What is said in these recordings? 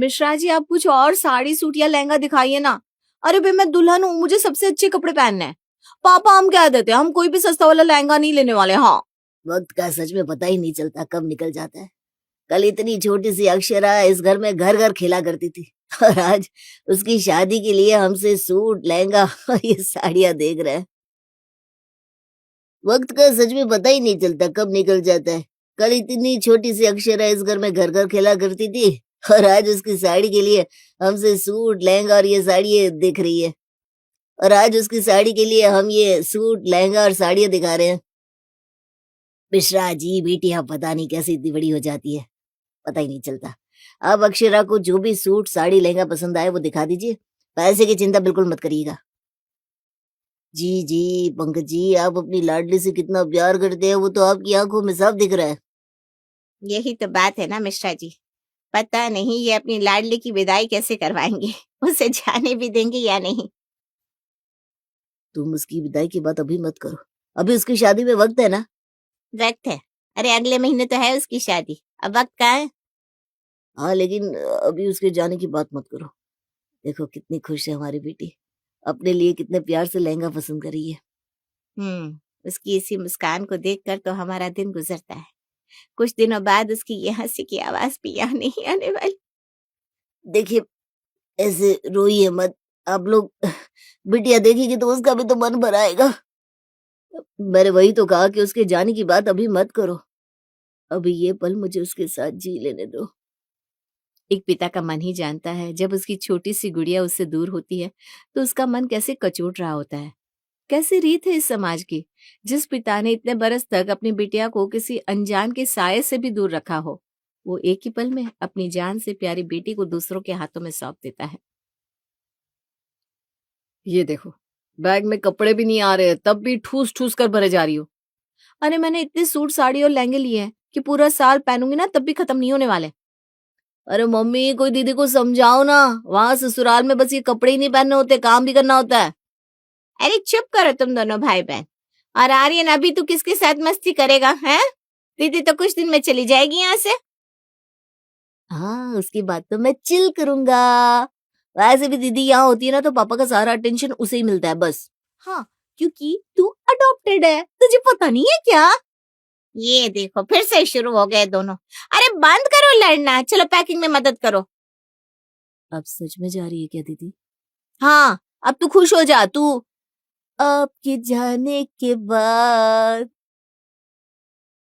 मिश्रा जी, आप कुछ और साड़ी सूट या लहंगा दिखाइए ना। अरे भाई, मैं दुल्हन हूँ, मुझे सबसे अच्छे कपड़े पहनने हैं। पापा हम कह देते हैं, हम कोई भी सस्ता वाला लहंगा नहीं लेने वाले। हाँ, वक्त का सच में पता ही नहीं चलता कब निकल जाता है। कल इतनी छोटी सी अक्षरा इस घर में घर घर खेला करती थी, और आज उसकी शादी के लिए हमसे सूट, लहंगा और ये साड़ियां देख रहे हैं। वक्त का सच में पता ही नहीं चलता कब निकल जाता है। कल इतनी छोटी सी अक्षरा इस घर में घर घर खेला करती थी, और आज उसकी साड़ी के लिए हमसे सूट, लहंगा और ये साड़ियां दिख रही है। और आज उसकी साड़ी के लिए हम ये सूट, लहंगा और साड़ियां दिखा रहे हैं। मिश्रा जी, बेटियां पता नहीं कैसे इतनी बड़ी हो जाती है, पता ही नहीं चलता। अब अक्षरा को जो भी सूट, साड़ी, लहंगा पसंद आए वो दिखा दीजिए। पैसे की चिंता बिल्कुल मत करिएगा। जी जी, पंकज जी, आप अपनी लाडली से कितना प्यार करते हैं वो तो आपकी आंखों में साफ दिख रहा है। यही तो बात है ना मिश्रा जी। पता नहीं ये अपनी लाडली की विदाई कैसे करवाएंगे, उसे जाने भी देंगे या नहीं। तुम उसकी विदाई की बात अभी मत करो, अभी उसकी शादी में वक्त है ना। वक्त है? अरे अगले महीने तो है उसकी शादी, अब वक्त कहाँ है? हाँ, लेकिन अभी उसके जाने की बात मत करो। देखो कितनी खुश है हमारी बेटी, अपने लिए कितने प्यार से लहंगा पसंद कर रही है। उसकी इसी मुस्कान को देखकर तो हमारा दिन गुजरता है। कुछ दिनों बाद उसकी ये हंसी की आवाज भी यहाँ नहीं आने वाली। देखिए, ऐसे रोइए मत। आप लोग बिटिया देखेगी तो उसका भी तो मन भर आएगा। मैंने वही तो कहा कि उसके जाने की बात अभी मत करो, अभी ये पल मुझे उसके साथ जी लेने दो। एक पिता का मन ही जानता है, जब उसकी छोटी सी गुड़िया उससे दूर होती है तो उसका मन कैसे कचोट रहा होता है। कैसी रीत है इस समाज की, जिस पिता ने इतने बरस तक अपनी बिटिया को किसी अनजान के साये से भी दूर रखा हो, वो एक ही पल में अपनी जान से प्यारी बेटी को दूसरों के हाथों में सौंप देता है। ये देखो, बैग में कपड़े भी नहीं आ रहे, तब भी ठूस ठूस कर भरे जा रही हो। अरे मैंने इतने सूट, साड़ी और लहंगे लिए हैं कि पूरा साल पहनूंगी ना, तब भी खत्म नहीं होने वाले। अरे मम्मी, कोई दीदी को समझाओ ना, वहां ससुराल में बस ये कपड़े ही नहीं पहनने होते, काम भी करना होता है। अरे चुप करो तुम दोनों भाई बहन। और आर्यन, अभी तू किसके साथ मस्ती करेगा हैं? दीदी तो कुछ दिन में चली जाएगी यहाँ से। हाँ, उसकी बात तो मैं चिल करूंगा। वैसे भी दीदी यहाँ होती है ना तो पापा का सारा अटेंशन उसे ही मिलता है बस। हाँ, क्योंकि तू अडॉप्टेड है, तुझे पता नहीं है क्या? ये देखो फिर से शुरू हो गए दोनों। अरे बंद करो लड़ना, चलो पैकिंग में मदद करो। अब सच में जा रही है क्या दीदी? हाँ, अब तू खुश हो जा तू। आपके जाने के बाद।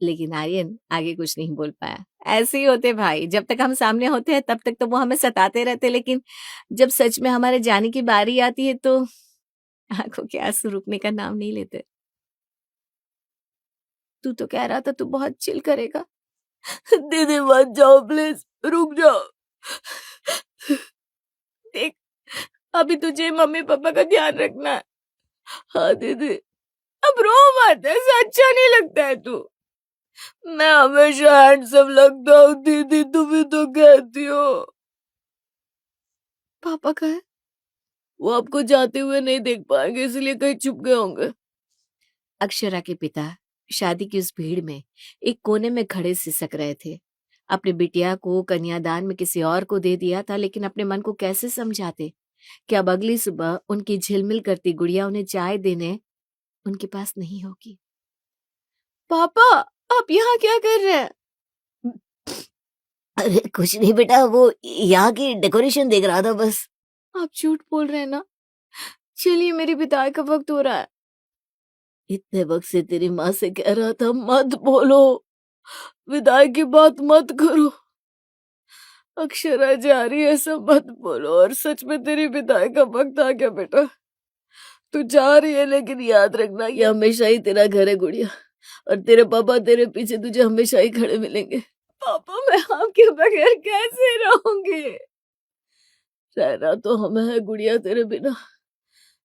लेकिन आर्यन आगे कुछ नहीं बोल पाया। ऐसे ही होते भाई, जब तक हम सामने होते हैं तब तक तो वो हमें सताते रहते, लेकिन जब सच में हमारे जाने की बारी आती है तो आंखों के आंसू रुकने का नाम नहीं लेते। तू तो कह रहा था तू बहुत चिल करेगा। दीदी मत जाओ प्लीज, रुक जाओ। देख, अभी तुझे मम्मी पापा का ध्यान रखना है। हाँ दीदी। अब रो मत, ऐसा अच्छा नहीं लगता है तू। मैं हमेशा हैंडसम लगता हूँ दीदी, तुम ही तो कहती हो। पापा का है? वो आपको जाते हुए नहीं देख पाएंगे, इसलिए कहीं छुप गए होंगे। अक्षरा के पिता शादी की उस भीड़ में एक कोने में खड़े सिसक रहे थे। अपनी बिटिया को कन्यादान में किसी और को दे दिया था, लेकिन अपने मन को कैसे समझाते कि अब अगली सुबह उनकी झिलमिल करती गुड़िया उन्हें चाय देने उनके पास नहीं होगी। पापा, आप यहाँ क्या कर रहे हैं? अरे कुछ नहीं बेटा, वो यहाँ की डेकोरेशन देख रहा था बस। आप झूठ बोल रहे हैं ना? चलिए, मेरी विदाई का वक्त हो रहा है। इतने वक्त से तेरी माँ से कह रहा था मत बोलो, विदाई की बात मत करो। अक्षरा जा रही है, ऐसा मत बोलो। और सच में तेरी विदाई का वक्त आ गया बेटा। तू जा रही है, लेकिन याद रखना ये हमेशा ही तेरा घर है गुड़िया, और तेरे पापा तेरे पीछे तुझे हमेशा ही खड़े मिलेंगे। पापा, मैं आपके बगैर कैसे रहूंगी? रहना तो हमें है गुड़िया तेरे बिना।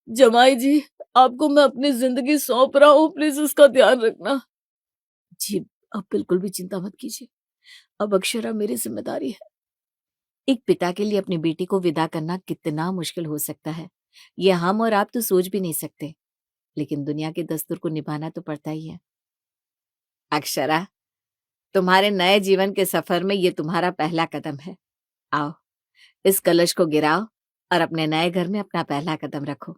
जमाई जी, आपको मैं अपनी जिंदगी सौंप रहा हूँ, प्लीज उसका ध्यान रखना। जी, आप बिल्कुल भी चिंता मत कीजिए, अब अक्षरा मेरी जिम्मेदारी है। एक पिता के लिए अपनी बेटी को विदा करना कितना मुश्किल हो सकता है, ये हम और आप तो सोच भी नहीं सकते, लेकिन दुनिया के दस्तूर को निभाना तो पड़ता ही है। अक्षरा, तुम्हारे नए जीवन के सफर में ये तुम्हारा पहला कदम है। आओ, इस कलश को गिराओ और अपने नए घर में अपना पहला कदम रखो।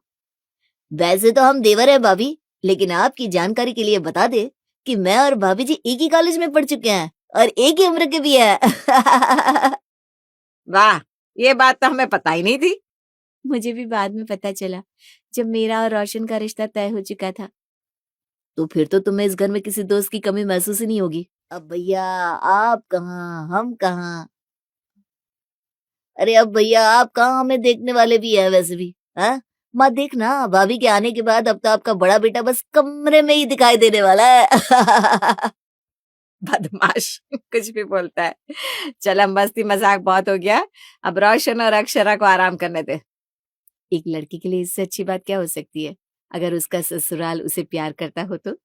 वैसे तो हम देवर है भाभी, लेकिन आपकी जानकारी के लिए बता दे कि मैं और भाभी जी एक ही कॉलेज में पढ़ चुके हैं और एक ही उम्र के भी है। वाह, ये बात तो हमें पता ही नहीं थी। मुझे भी बाद में पता चला, जब मेरा और रोशन का रिश्ता तय हो चुका था। तो फिर तो तुम्हें इस घर में किसी दोस्त की कमी महसूस ही नहीं होगी। अब भैया आप कहाँ, हम कहाँ। अरे अब भैया आप कहाँ, हमें देखने वाले भी है वैसे भी। हाँ, माँ देखना भाभी के आने के बाद अब तो आपका बड़ा बेटा बस कमरे में ही दिखाई देने वाला है। बदमाश, कुछ भी बोलता है। चल अब मस्ती मजाक बहुत हो गया, अब रोशन और अक्षरा को आराम करने दे। एक लड़की के लिए इससे अच्छी बात क्या हो सकती है, अगर उसका ससुराल उसे प्यार करता हो तो।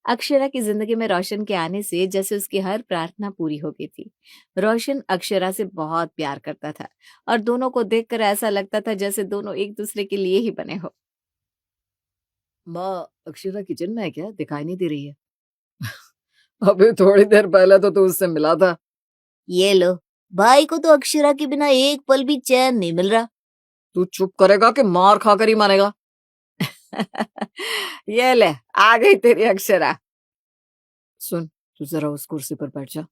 अक्षरा की जिंदगी में रोशन के आने से जैसे उसकी हर प्रार्थना पूरी हो गई थी। रोशन अक्षरा से बहुत प्यार करता था और दोनों को देखकर ऐसा लगता था जैसे दोनों एक दूसरे के लिए ही बने हो। माँ, अक्षरा किचन में है क्या? दिखाई नहीं दे रही है। अभी थोड़ी देर पहले तो तू उससे मिला था। ये लो, भाई को तो अक्षरा के बिना एक पल भी चैन नहीं मिल रहा। तू चुप करेगा कि मार खाकर ही मानेगा? ये ले, आ गई तेरी अक्षरा। सुन, तू जरा उस कुर्सी पर बैठ जा।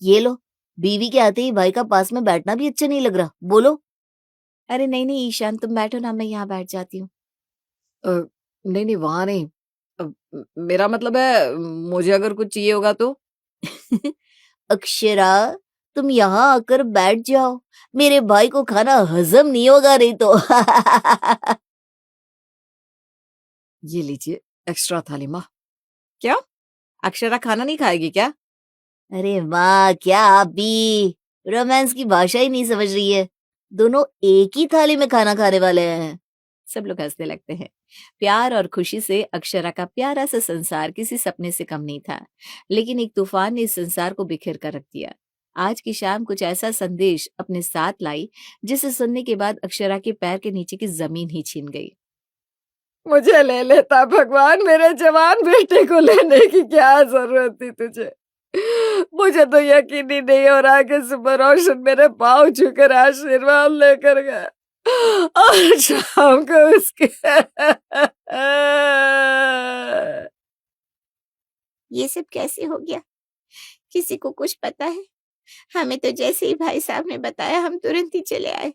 ये लो, बीवी के आते ही भाई का पास में बैठना भी अच्छा नहीं लग रहा। बोलो। अरे नहीं नहीं ईशान, तुम बैठो ना, मैं यहाँ बैठ जाती हूँ। नहीं नहीं, वहां नहीं। मेरा मतलब है, मुझे अगर कुछ चाहिए होगा तो। अक्षरा, तुम यहाँ आकर बैठ जाओ, मेरे भाई को खाना हजम नहीं होगा नहीं तो। ये लीजिए एक्स्ट्रा थाली माँ। क्या, अक्षरा खाना नहीं खाएगी क्या? अरे वाह, क्या आप भी रोमांस की भाषा ही नहीं समझ रही है। दोनों एक ही थाली में खाना खाने वाले हैं। सब लोग हंसने लगते हैं। प्यार और खुशी से अक्षरा का प्यारा सा संसार किसी सपने से कम नहीं था, लेकिन एक तूफान ने इस संसार को बिखेर कर रख दिया। आज की शाम कुछ ऐसा संदेश अपने साथ लाई जिसे सुनने के बाद अक्षरा के पैर के नीचे की जमीन ही छीन गई। मुझे ले लेता भगवान, मेरे जवान बेटे को लेने की क्या जरूरत थी तुझे? मुझे तो यकीन ही नहीं हो रहा कि सुबह रोशन मेरे पाँव छूकर आशीर्वाद लेकर गया और शाम को उसके ये सब कैसे हो गया? किसी को कुछ पता है? हमें तो जैसे ही भाई साहब ने बताया हम तुरंत ही चले आए।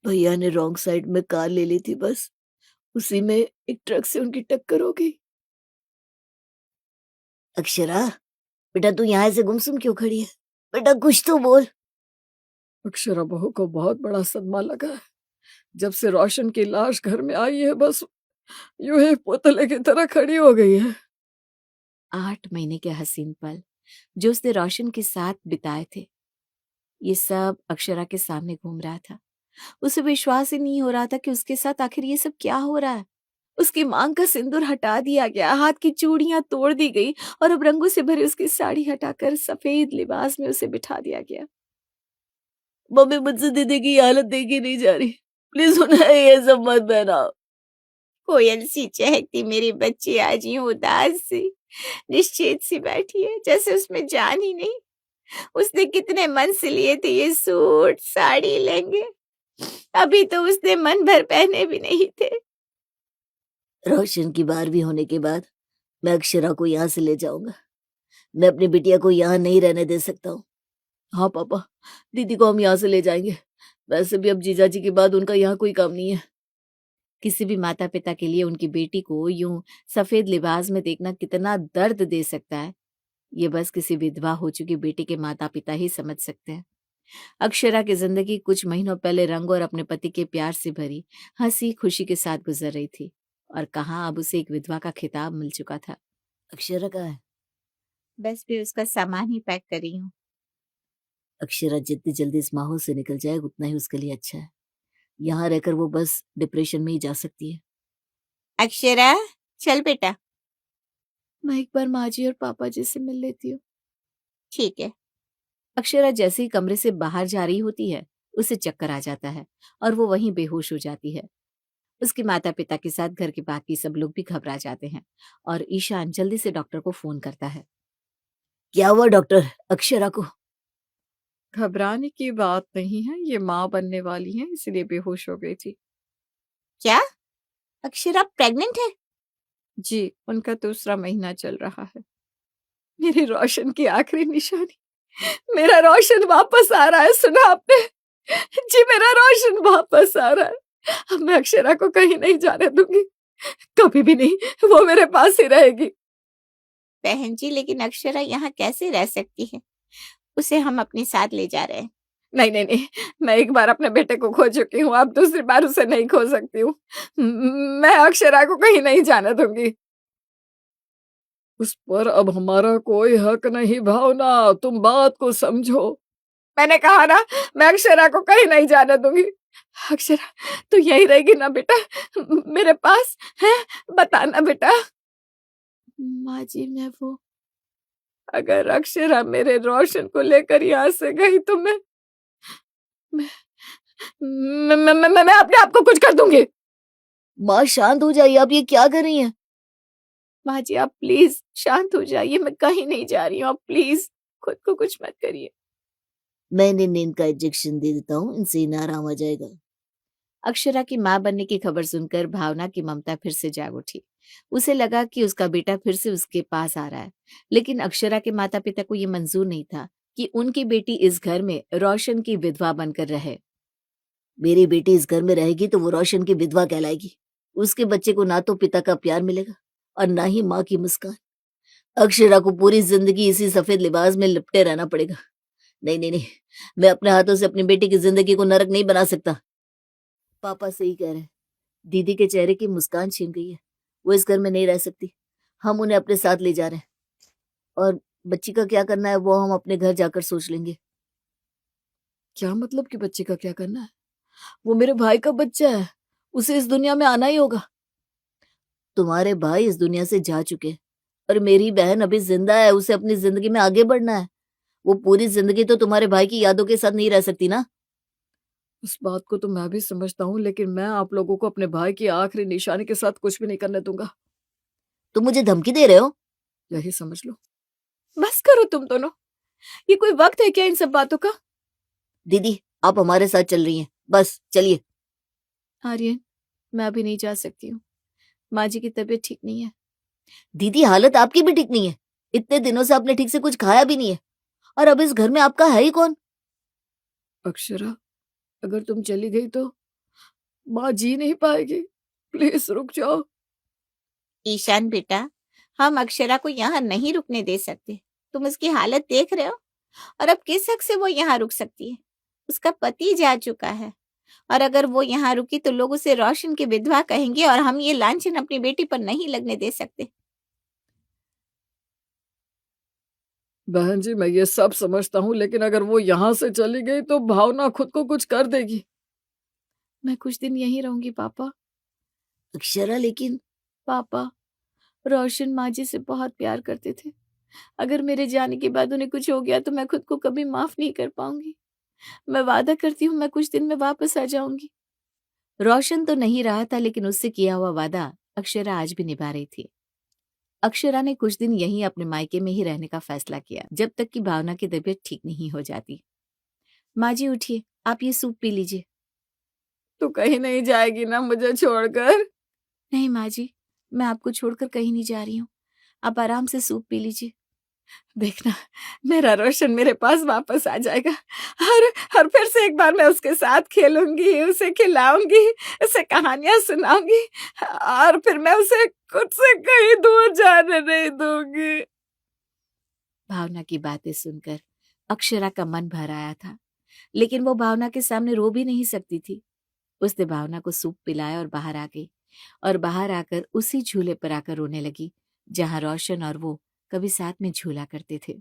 भैया ने रॉन्ग साइड में कार ले ली थी, बस उसी में एक ट्रक से उनकी टक्कर हो गई। अक्षरा, बेटा तू यहाँ से गुमसुम क्यों खड़ी है? बेटा कुछ तो बोल। अक्षरा बहू को बहुत बड़ा सदमा लगा है। जब से रोशन की लाश घर में आई है, बस यूं ही पुतले की तरह खड़ी हो गई है। 8 महीने के हसीन पल जो उसने रोशन के साथ बिताए थे, ये सब अक्षरा के सामने घूम रहा था। उसे विश्वास ही नहीं हो रहा था कि उसके साथ आखिर ये सब क्या हो रहा है। उसकी मांग का सिंदूर हटा दिया गया, हाथ की चूड़ियां तोड़ दी गई और अब रंगों से भरी उसकी साड़ी हटाकर सफेद लिबास में उसे बिठा दिया गया। मम्मी मुझसे दीदी की हालत देखी नहीं जा रही, प्लीज उन्हें ये सब मत पहनाओ। कोयल सी चहकती मेरी बच्ची आज यूं उदास सी निश्चित सी बैठी है, जैसे उसमें जान ही नहीं। उसने कितने मन से लिए थे ये सूट साड़ी लहंगे, अभी तो उसने मन भर पहने भी नहीं थे। रोशन की 12वीं होने के बाद मैं अक्षरा को यहाँ से ले जाऊंगा। मैं अपनी बिटिया को यहाँ नहीं रहने दे सकता हूँ। हाँ पापा, दीदी को हम यहाँ से ले जाएंगे। वैसे भी अब जीजा जी के बाद उनका यहाँ कोई काम नहीं है। किसी भी माता पिता के लिए उनकी बेटी को यूं सफेद लिबास में देखना कितना दर्द दे सकता है, ये बस किसी विधवा हो चुकी बेटी के माता पिता ही समझ सकते हैं। अक्षरा की जिंदगी कुछ महीनों पहले रंग और अपने पति के प्यार से भरी हंसी खुशी के साथ गुजर रही थी, और कहाँ अब उसे एक विधवा का खिताब मिल चुका था। अक्षरा कहाँ है? बस भी उसका सामान ही पैक करी हूँ। अक्षरा जितनी जल्दी इस माहौल से निकल जाए उतना ही उसके लिए अच्छा है। यहाँ रहकर वो बस डिप्रेशन में ही जा सकती है। अक्षरा, चल बेटा। मैं एक बार माँ जी और पापा जी से मिल लेती हूँ। ठीक है। अक्षरा जैसे ही कमरे से बाहर जा रही होती है, उसे चक्कर आ जाता है और वो वहीं बेहोश हो जाती है। उसके माता पिता के साथ घर के बाकी सब लोग भी घबरा जाते हैं और ईशान जल्दी से डॉक्टर को फोन करता है। क्या हुआ डॉक्टर, अक्षरा को? घबराने की बात नहीं है, ये माँ बनने वाली हैं इसलिए बेहोश हो गई थी। क्या? अक्षरा प्रेग्नेंट है? जी, उनका दूसरा महीना चल रहा है। मेरे रोशन की आखिरी निशानी, मेरा रोशन वापस आ रहा है, सुना आपने? जी, मेरा रोशन वापस आ रहा है। अब मैं अक्षरा को कहीं नहीं जाने दूंगी, कभी भी नहीं, वो मेरे पास ही रहेगी। बहन जी, लेकिन अक्षरा यहाँ कैसे रह सकती है? उसे हम अपने साथ ले जा रहे हैं। नहीं नहीं नहीं, मैं एक बार अपने बेटे को खो चुकी हूँ, अब दूसरी बार उसे नहीं खो सकती हूँ। मैं अक्षरा को कहीं नहीं जाने दूंगी। उस पर अब हमारा कोई हक नहीं भावना, तुम बात को समझो। मैंने कहा ना, मैं अक्षरा को कहीं नहीं जाने दूंगी। अक्षरा, तू यही रहेगी ना बेटा, मेरे पास है? बताना बेटा। माँ जी, मैं वो, अगर अक्षरा मेरे रोशन को लेकर यहाँ से गई तो मैं मैं अपने आप को कुछ कर दूंगी। माँ शांत हो जाइए, आप ये क्या कर रही हैं? माँ जी, आप प्लीज शांत हो जाइए, मैं कहीं नहीं जा रही हूँ, आप प्लीज खुद को कुछ मत करिए। मैं इन्हें नींद का इंजेक्शन दे देता हूँ, इनसे इन्हें आराम आ जाएगा। अक्षरा की माँ बनने की खबर सुनकर भावना की ममता फिर से जाग उठी। उसे लगा कि उसका बेटा फिर से उसके पास आ रहा है, लेकिन अक्षरा के माता पिता को ये मंजूर नहीं था कि उनकी बेटी इस घर में रोशन की विधवा बनकर रहे। मेरी बेटी इस घर में रहेगी तो वो रोशन की विधवा कहलाएगी। उसके बच्चे को ना तो पिता का प्यार मिलेगा और ना ही माँ की मुस्कान। अक्षरा को पूरी जिंदगी इसी सफेद लिबास में लिपटे रहना पड़ेगा। नहीं नहीं नहीं, मैं अपने हाथों से अपनी बेटी की जिंदगी को नरक नहीं बना सकता। पापा सही कह रहे हैं, दीदी के चेहरे की मुस्कान छीन गई है। वो इस घर में नहीं रह सकती, हम उन्हें अपने साथ ले जा रहे हैं। और बच्ची का क्या करना है वो हम अपने घर जाकर सोच लेंगे। क्या मतलब कि बच्चे का क्या करना है? वो मेरे भाई का बच्चा है, उसे इस दुनिया में आना ही होगा। तुम्हारे भाई इस दुनिया से जा चुके हैं और मेरी बहन अभी जिंदा है, उसे अपनी जिंदगी में आगे बढ़ना है। वो पूरी जिंदगी तो तुम्हारे भाई की यादों के साथ नहीं रह सकती ना। उस बात को तो मैं भी समझता हूँ, लेकिन मैं आप लोगों को अपने भाई की आखिरी निशानी के साथ कुछ भी नहीं करने दूंगा। तुम मुझे धमकी दे रहे हो? यही समझ लो। बस करो तुम दोनों, ये कोई वक्त है क्या इन सब बातों का? दीदी, आप हमारे साथ चल रही हैं, बस चलिए। आर्यन, मैं अभी नहीं जा सकती हूँ, माँ जी की तबीयत ठीक नहीं है। दीदी, हालत आपकी भी ठीक नहीं है। इतने दिनों से आपने ठीक से कुछ खाया भी नहीं है और अब इस घर में आपका है ही कौन? अक्षरा, अगर तुम चली गई तो माँ जी नहीं पाएगी, प्लीज रुक जाओ। ईशान बेटा, हम अक्षरा को यहाँ नहीं रुकने दे सकते। तुम उसकी हालत देख रहे हो, और अब किस हक से वो यहाँ रुक सकती है? उसका पति जा चुका है, और अगर वो यहाँ रुकी तो लोग उसे रोशन की विधवा कहेंगे, और हम ये लांछन अपनी बेटी पर नहीं लगने दे सकते। बहन जी, मैं ये सब समझता हूँ, लेकिन अगर वो यहाँ से चली गई तो भावना खुद को कुछ कर देगी। मैं कुछ दिन यहीं रहूंगी पापा। अक्षरा, लेकिन पापा, रोशन माँ जी से बहुत प्यार करते थे। अगर मेरे जाने के बाद उन्हें कुछ हो गया तो मैं खुद को कभी माफ नहीं कर पाऊंगी। मैं वादा करती हूँ, मैं कुछ दिन में वापस आ जाऊंगी। रोशन तो नहीं रहा था, लेकिन उससे किया हुआ वादा अक्षरा आज भी निभा रही थी। अक्षरा ने कुछ दिन यहीं अपने मायके में ही रहने का फैसला किया, जब तक कि भावना की तबीयत ठीक नहीं हो जाती। माँ जी उठिए, आप ये सूप पी लीजिए। तू कहीं नहीं जाएगी ना मुझे छोड़कर? नहीं माँ जी, मैं आपको छोड़कर कहीं नहीं जा रही हूँ, आप आराम से सूप पी लीजिए। देखना, मेरा रोशन मेरे पास वापस आ जाएगा, और फिर से एक बार मैं उसके साथ खेलूंगी, उसे खिलाऊंगी, उसे कहानियां सुनाऊंगी, और फिर मैं उसे खुद से कहीं दूर जाने नहीं दूंगी। भावना की बातें सुनकर अक्षरा का मन भर आया था, लेकिन वो भावना के सामने रो भी नहीं सकती थी। उसने भावना को सूप पिलाया और बाहर आ गई, और बाहर आकर उसी झूले पर आकर रोने लगी जहां रोशन और वो कभी साथ में झूला करते थे।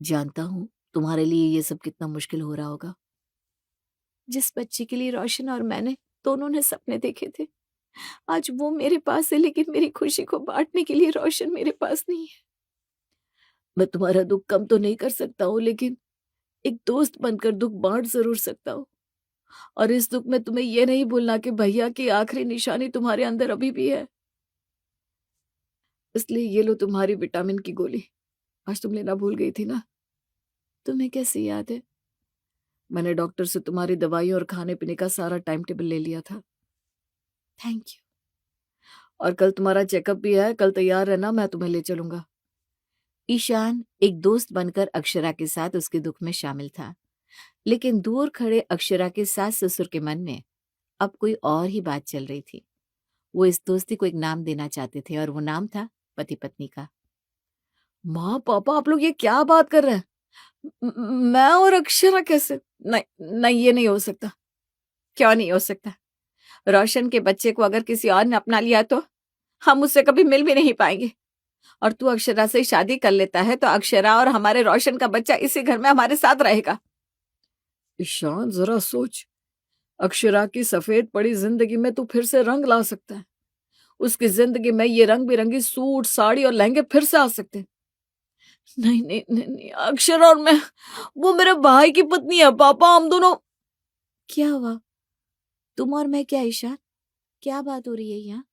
जानता हूँ तुम्हारे लिए ये सब कितना मुश्किल हो रहा होगा। जिस बच्चे के लिए रोशन और मैंने दोनों ने सपने देखे थे, आज वो मेरे पास है, लेकिन मेरी खुशी को बांटने के लिए रोशन मेरे पास नहीं है। मैं तुम्हारा दुख कम तो नहीं कर सकता हूँ, लेकिन एक दोस्त बनकर दुख बांट जरूर सकता हूँ। और इस दुख में तुम्हें यह नहीं भूलना कि भैया की आखिरी निशानी तुम्हारे अंदर अभी भी है। इसलिए ये लो तुम्हारी विटामिन की गोली, आज तुम लेना भूल गई थी ना। तुम्हें कैसे याद है? मैंने डॉक्टर से तुम्हारी दवाइयों और खाने पीने का सारा टाइम टेबल ले लिया था। Thank you. और कल तुम्हारा चेकअप भी है, कल तैयार रहना, मैं तुम्हें ले चलूंगा। ईशान एक दोस्त बनकर अक्षरा के साथ उसके दुख में शामिल था, लेकिन दूर खड़े अक्षरा के सास ससुर के मन में अब कोई और ही बात चल रही थी। वो इस दोस्ती को एक नाम देना चाहते थे और वो नाम था पति पत्नी का। माँ पापा, आप लोग ये क्या बात कर रहे हैं? मैं और अक्षरा कैसे? नहीं नहीं, ये नहीं हो सकता। क्यों नहीं हो सकता? रोशन के बच्चे को अगर किसी और ने अपना लिया तो हम उससे कभी मिल भी नहीं पाएंगे। और तू अक्षरा से शादी कर लेता है तो अक्षरा और हमारे रोशन का बच्चा इसी घर में हमारे साथ रहेगा। ईशान, जरा सोच, अक्षरा की सफेद पड़ी जिंदगी में तू फिर से रंग ला सकता है। उसकी जिंदगी में ये रंग बिरंगी सूट साड़ी और लहंगे फिर से आ सकते हैं। नहीं नहीं नहीं, नहीं, अक्षरा और मैं, वो मेरे भाई की पत्नी है पापा, हम दोनों। क्या हुआ? तुम और मैं क्या ईशान? क्या बात हो रही है यहाँ?